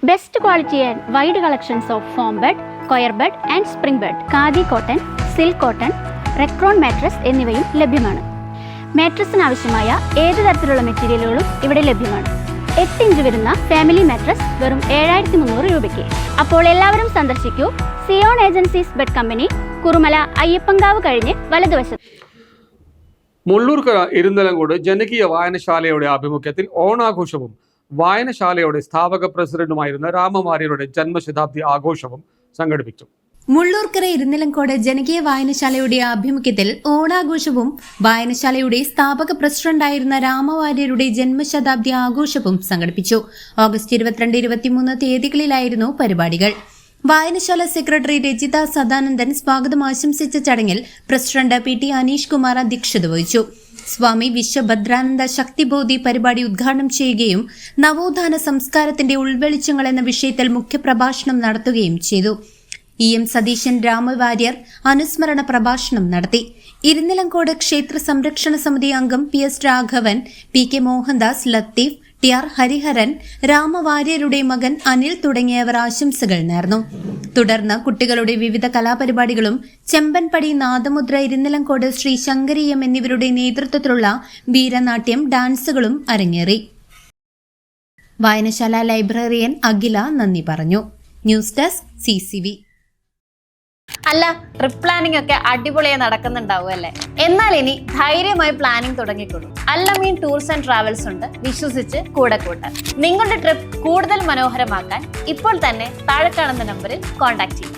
Best quality and wide collections of foam bed, coir bed and spring bed, khadi cotton, silk cotton, Recron mattress എന്നിവയും ലഭ്യമാണ്. മാട്രസിന് ആവശ്യമായ ഏത് തരത്തിലുള്ള മെറ്റീരിയലുകളും ഇവിടെ ലഭ്യമാണ്. 8 ഇഞ്ച് വരുന്ന ഫാമിലി മാട്രസ് വെറും 7300 രൂപയ്ക്ക്. അപ്പോൾ എല്ലാവരും സന്ദർശിക്കൂ Zion agencies bed company, Kurumala Ayyappankavu കഴിഞ്ഞ് വലതുവശത്ത്. മുള്ളൂർക്കര ഇരുന്തലങ്കോട് ജനകീയ വായനശാലയുടെ ആഭിമുഖ്യത്തിൽ ഓണാഘോഷവും വായനശാലയുടെ സ്ഥാപക പ്രസിഡന്റുമായിരുന്ന രാമവാര്യരുടെ ജന്മശതാബ്ദി ആഘോഷവും സംഘടിപ്പിച്ചു. മുള്ളൂർക്കര ഇരുന്നിലങ്കോട് ജനകീയ വായനശാലയുടെ ആഭിമുഖ്യത്തിൽ ഓണാഘോഷവും വായനശാലയുടെ സ്ഥാപക പ്രസിഡന്റായിരുന്ന രാമവാര്യരുടെ ജന്മശതാബ്ദി ആഘോഷവും സംഘടിപ്പിച്ചു. ഓഗസ്റ്റ് 22-23 തീയതികളിലായിരുന്നു പരിപാടികൾ. വായനശാല സെക്രട്ടറി രജിത സദാനന്ദൻ സ്വാഗതം ആശംസിച്ച ചടങ്ങിൽ പ്രസിഡന്റ് PT അനീഷ് കുമാർ അധ്യക്ഷത വഹിച്ചു. സ്വാമി വിശ്വഭദ്രാനന്ദ ശക്തിബോധി പരിപാടി ഉദ്ഘാടനം ചെയ്യുകയും നവോത്ഥാന സംസ്കാരത്തിന്റെ ഉൾവെളിച്ചങ്ങൾ എന്ന വിഷയത്തിൽ മുഖ്യപ്രഭാഷണം നടത്തുകയും ചെയ്തു. EM സതീശൻ രാമവാര്യർ അനുസ്മരണ പ്രഭാഷണം നടത്തി. ഇരുന്നിലങ്കോട് ക്ഷേത്ര സംരക്ഷണ സമിതി അംഗം PS Raghavan, PK Mohandas, Latheef, TR Hariharan, രാമവാര്യരുടെ മകൻ അനിൽ തുടങ്ങിയവർ ആശംസകൾ നേർന്നു. തുടർന്ന് കുട്ടികളുടെ വിവിധ കലാപരിപാടികളും ചെമ്പൻപടി, നാദമുദ്ര, ഇരുന്നിലങ്കോട് ശ്രീ ശങ്കരീയം എന്നിവരുടെ നേതൃത്വത്തിലുള്ള വീരനാട്യം, ഡാൻസുകളും അരങ്ങേറി. വായനശാല ലൈബ്രറിയൻ അഖില നന്ദി പറഞ്ഞു. News desk CCV. അല്ല, ട്രിപ്പ് പ്ലാനിംഗ് ഒക്കെ അടിപൊളിയായി നടക്കുന്നുണ്ടാവും അല്ലേ? എന്നാൽ ഇനി ധൈര്യമായി planning തുടങ്ങിക്കൊള്ളൂ. Allameen tours and travels ഉണ്ട്, വിശ്വസിച്ച് കൂടെ കൂട്ടാൻ. നിങ്ങളുടെ ട്രിപ്പ് കൂടുതൽ മനോഹരമാക്കാൻ ഇപ്പോൾ തന്നെ താഴെ കാണുന്ന നമ്പറിൽ കോൺടാക്ട് ചെയ്യും.